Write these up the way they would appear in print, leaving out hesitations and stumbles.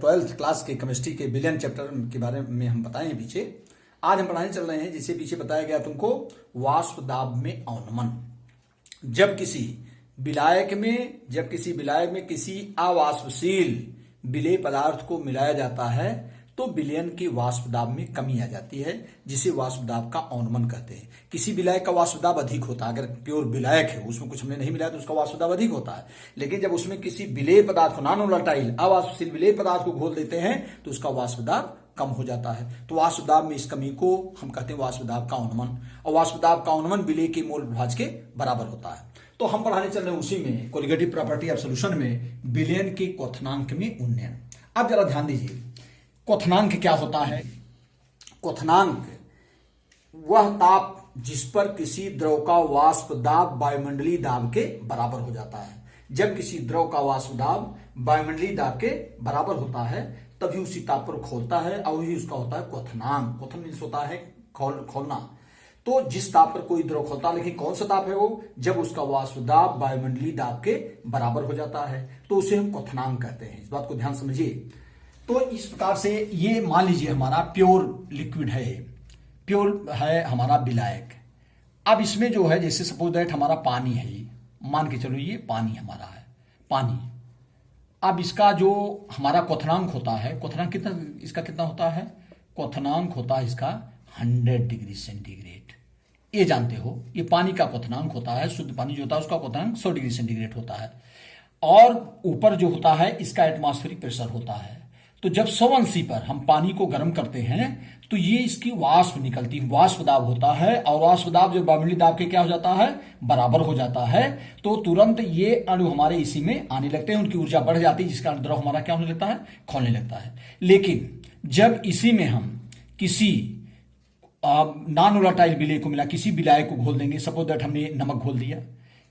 12th class के chemistry के billion chapter के बारे में हम बताएं पीछे। आज हम पढ़ाने चल रहे हैं जिसे पीछे बताया गया तुमको वाष्प दाब में अवनमन। जब किसी विलायक में किसी अवाष्पशील विलेय पदार्थ को मिलाया जाता है तो विलयन की वाष्प दाब में कमी आ जाती है, जिसे वाष्प दाब का अवनमन कहते हैं। किसी विलायक का वाष्प दाब अधिक होता है, अगर प्योर विलायक है उसमें कुछ हमने नहीं मिलाया तो उसका वाष्प दाब अधिक होता है, लेकिन जब उसमें किसी विलेय पदार्थ को नॉन वोलेटाइल अवाष्पशील विलेय पदार्थ को घोल देते हैं तो उसका वाष्प दाब कम हो जाता है। तो वाष्प दाब में इस कमी को हम कहते हैं वाष्प दाब का अवनमन, और वाष्प दाब का अवनमन विलेय के मोल भाज के बराबर होता है। तो हम पढ़ाने चल रहे हैं उसी में कोलिगेटिव प्रॉपर्टी ऑफ सॉल्यूशन में विलयन के क्वथनांक में उन्नयन। अब जरा ध्यान दीजिए, क्वथनांक क्या होता है? क्वथनांक वह ताप जिस पर किसी द्रव का वाष्प दाब वायुमंडलीय दाब के बराबर हो जाता है। जब किसी द्रव का वाष्प दाब वायुमंडलीय दाब के बराबर होता है तभी उसी ताप पर खोलता है और वही उसका होता है क्वथनांक। क्वथन मीन्स होता है खोलना। तो जिस ताप पर कोई द्रव खोलता है, लेकिन कौन सा ताप है वो? जब उसका वाष्प दाब वायुमंडलीय दाब के बराबर हो जाता है तो उसे हम क्वथनांक कहते हैं। इस बात को ध्यान समझिए। तो इस प्रकार से ये मान लीजिए हमारा प्योर लिक्विड है, प्योर है हमारा विलायक। अब इसमें जो है जैसे सपोज दैट हमारा पानी है, ये मान के चलो ये पानी हमारा है, पानी। अब इसका जो हमारा क्वथनांक होता है, क्वथनांक इसका कितना होता है? क्वथनांक होता है इसका 100 डिग्री सेंटीग्रेड। ये जानते हो, ये पानी का क्वथनांक होता है, शुद्ध पानी जो होता है उसका क्वथनांक 100 डिग्री सेंटीग्रेड होता है। और ऊपर जो होता है इसका एटमॉस्फेरिक प्रेशर होता है। तो जब 100 पर हम पानी को गर्म करते हैं तो ये इसकी वाष्प निकलती है, वाष्प दाब होता है, और वाष्प दाब जब वायुमंडलीय दाब के क्या हो जाता है? बराबर हो जाता है। तो तुरंत ये अणु हमारे इसी में आने लगते हैं, उनकी ऊर्जा बढ़ जाती है, जिसका द्रव हमारा क्या होने लगता है? खोलने लगता है। लेकिन जब इसी में हम किसी नॉन वोलेटाइल विलेय को मिला, किसी विलायक को घोल देंगे, सपोज दैट हमने नमक घोल दिया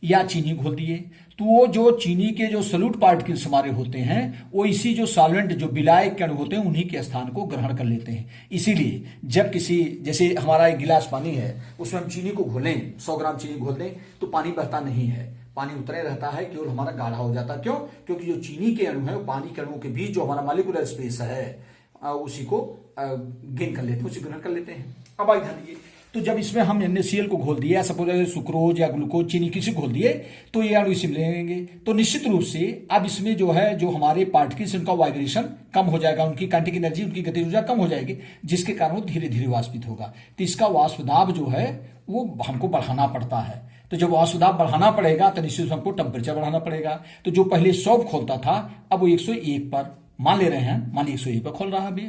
या चीनी घोल दिए, तो वो जो चीनी के जो सॉल्यूट पार्टिकल्स हमारे होते हैं वो इसी जो सॉल्वेंट जो विलायक के अणु होते हैं उन्हीं के स्थान को ग्रहण कर लेते हैं। इसीलिए जब किसी, जैसे हमारा एक गिलास पानी है उसमें हम चीनी को घोलें, 100 ग्राम चीनी घोल दें तो पानी बहता नहीं है, पानी उतरे रहता है, केवल हमारा गाढ़ा हो जाता है। क्यों? क्योंकि जो चीनी के अणु है वो पानी के अणुओं के बीच जो हमारा मॉलिक्यूलर स्पेस है उसी को गेन कर लेते हैं, उसी ग्रहण कर लेते हैं। अब आइए ध्यान दीजिए, तो जब इसमें हम NaCl को घोल दिया, सपोज सुक्रोज या ग्लूकोज चीनी किसी घोल दिए तो ये अणु इसी में लेंगे, तो निश्चित रूप से अब इसमें जो है जो हमारे पार्टिकल्स उनका वाइब्रेशन कम हो जाएगा, उनकी काइनेटिक एनर्जी, उनकी गतिज ऊर्जा कम हो जाएगी, जिसके कारण वो धीरे धीरे वाष्पित होगा। तो इसका वाष्प दाब जो है वो हमको बढ़ाना पड़ता है। तो जब वाष्प दाब बढ़ाना पड़ेगा तो निश्चित हमको टेम्परेचर बढ़ाना पड़ेगा। तो जो पहले 100 खोलता था अब वो 101 पर मान ले रहे हैं, मान 101 पर खोल रहा है अभी,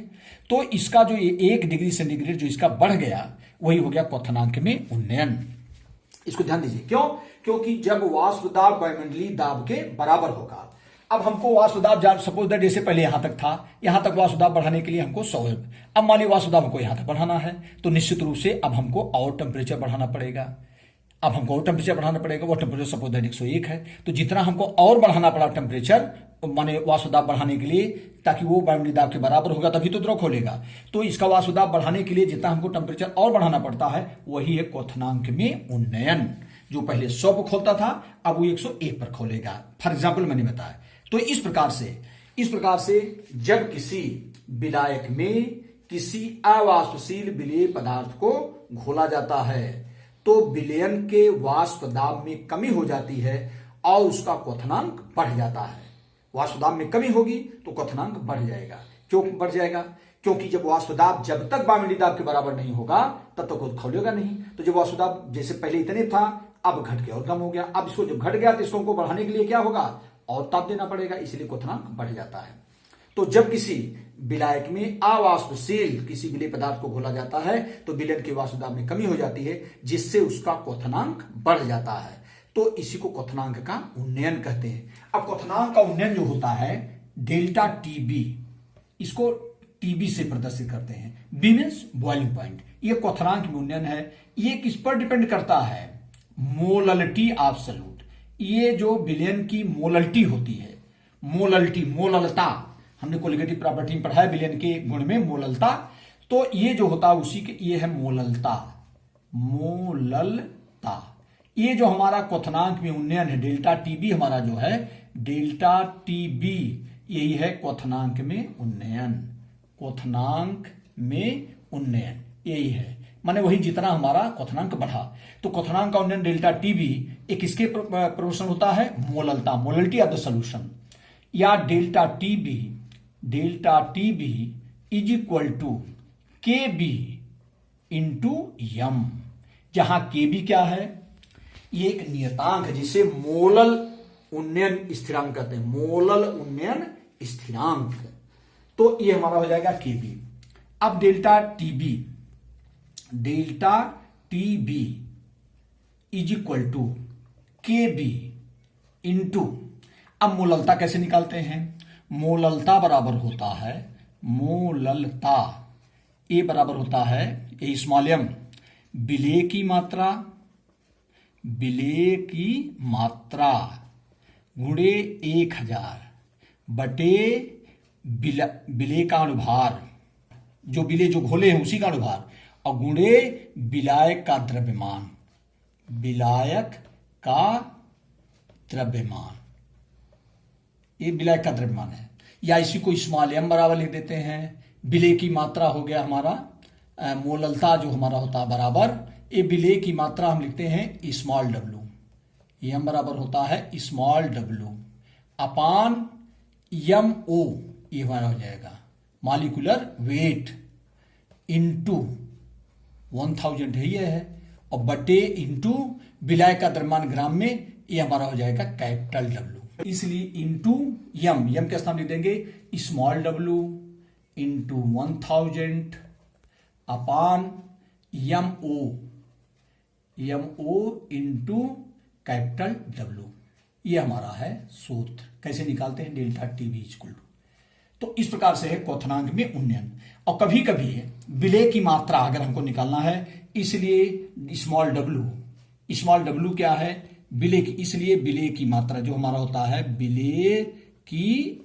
तो इसका जो 1 डिग्री सेंटीग्रेड जो इसका बढ़ गया वही हो गया क्वथनांक में उन्नयन। इसको ध्यान दीजिए। क्यों? क्योंकि जब वाष्प दाब वायुमंडलीय दाब के बराबर होगा। अब हमको वाष्प दाब सपोज दैट जैसे पहले यहां तक था, यहां तक वाष्प दाब बढ़ाने के लिए हमको 100, अब मान लीजिए वाष्प दाब हमको यहां तक बढ़ाना है तो निश्चित रूप से अब हमको और टेम्परेचर बढ़ाना पड़ेगा। अब हमको और टेम्परेचर बढ़ाना पड़ेगा, वो टेम्परेचर सपोज दैट 101 है, तो जितना हमको और बढ़ाना पड़ा टेम्परेचर माने वाष्प दाब बढ़ाने के लिए, ताकि वो वायुमंडलीय दाब के बराबर होगा तभी तो द्रव खोलेगा। तो इसका वाष्प दाब बढ़ाने के लिए जितना हमको टेम्परेचर और बढ़ाना पड़ता है वही है क्वथनांक में उन्नयन। जो पहले 100 पर खोलता था अब वो 101 पर खोलेगा, फॉर एग्जाम्पल मैंने बताया। तो इस प्रकार से जब किसी विलायक में किसी अवाष्पशील विलेय पदार्थ को घोला जाता है तो विलयन के वाष्प दाब में कमी हो जाती है और उसका क्वथनांक बढ़ जाता है। वाष्प दाब में कमी होगी तो क्वथनांक बढ़ जाएगा। क्यों बढ़ जाएगा? क्योंकि जब वाष्प दाब जब तक वायुमंडलीय दाब के बराबर नहीं होगा तब तक वो खोलेगा नहीं। तो जब वाष्प दाब जैसे पहले इतने था अब घट के और कम हो गया, अब इसको जब घट गया तो इसको हमको बढ़ाने के लिए क्या होगा? और ताप देना पड़ेगा, इसलिए क्वथनांक बढ़ जाता है। तो जब किसी विलायक में अवाष्पशील किसी विलेय पदार्थ को घोला जाता है तो विलयन के वाष्प दाब में कमी हो जाती है, जिससे उसका क्वथनांक बढ़ जाता है। तो इसी को क्वथनांक का उन्नयन कहते हैं। अब क्वथनांक का उन्नयन जो होता है डेल्टा टीबी, इसको टीबी से प्रदर्शित करते हैं। B means boiling point. ये क्वथनांक में उन्नयन है। ये किस पर डिपेंड करता है? Molality of solute. ये जो विलयन की मोललिटी होती है, मोललिटी, मोललता, हमने कोलिगेटिव प्रॉपर्टी में पढ़ा है विलयन के गुण में मोललता। तो ये जो होता है उसी के, ये है मोललता, मोललता। ये जो हमारा क्वथनांक में उन्नयन है डेल्टा टीबी, हमारा जो है डेल्टा टीबी, यही है क्वथनांक में उन्नयन, क्वथनांक में उन्नयन यही है, माने वही जितना हमारा क्वथनांक बढ़ा। तो क्वथनांक का उन्नयन डेल्टा टी बी एक किसके प्रोपोर्शनल होता है, मोललता, मोललिटी ऑफ द सॉल्यूशन, या delta T B is equal to K B into M, जहां के बी क्या है, ये एक नियतांक है जिसे मोलल उन्नयन स्थिरांक कहते हैं, मोलल उन्नयन स्थिरांक। तो ये हमारा हो जाएगा के बी। अब delta T B is equal to K B into, अब मोललता कैसे निकालते हैं, मोललता बराबर होता है, मोललता ए बराबर होता है ए स्मॉल एम, विलेय की मात्रा गुणे 1000 बटे विलेय का अनुभार, जो विलेय जो घोले हैं उसी का अनुभार, और गुणे विलायक का द्रव्यमान, विलायक का द्रव्यमान, ये विलायक का द्रव्यमान है। या इसी को स्मॉल एम बराबर लिख देते हैं, विलेय की मात्रा हो गया हमारा, मोललता जो हमारा होता है बराबर, ये विलेय की मात्रा हम लिखते हैं स्मॉल डब्लू, ये हम बराबर होता है स्मॉल डब्लू अपान यम ओ, ये हमारा हो जाएगा मॉलिक्यूलर वेट इंटू 1000 है ये है, और बटे इंटू विलायक का द्रव्यमान ग्राम में, ये हमारा हो जाएगा कैपिटल डब्लू। इसलिए इंटू यम के स्थान लिख देंगे small W into 1000 upon M O into capital W, ये हमारा है सूत्र। कैसे निकालते हैं, delta T B equal to, तो इस प्रकार से है क्वथनांक में उन्नयन। और कभी कभी विलेय की मात्रा अगर हमको निकालना है, इसलिए स्मॉल डब्लू क्या है, विलेय की, इसलिए विलेय की मात्रा जो हमारा होता है, विलेय की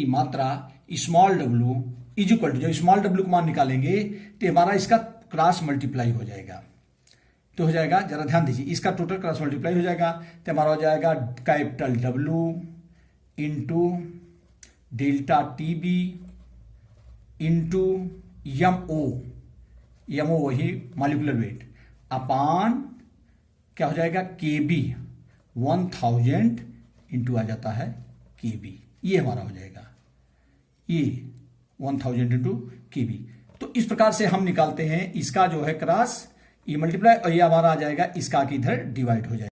मात्रा small W is equal to, जब स्मॉल डब्लू को मान निकालेंगे तो हमारा इसका क्रॉस मल्टीप्लाई हो जाएगा, तो हो जाएगा, जरा ध्यान दीजिए, इसका टोटल क्रॉस मल्टीप्लाई हो जाएगा, तो हमारा हो जाएगा capital W into delta T B into M ओ वही मॉलिक्यूलर वेट अपान क्या हो जाएगा, के बी 1000 इंटू आ जाता है के बी, ये हमारा हो जाएगा, ये 1000 इंटू के बी। तो इस प्रकार से हम निकालते हैं इसका जो है क्रॉस, ये मल्टीप्लाई, और ये हमारा आ जाएगा इसका कि इधर डिवाइड हो जाएगा।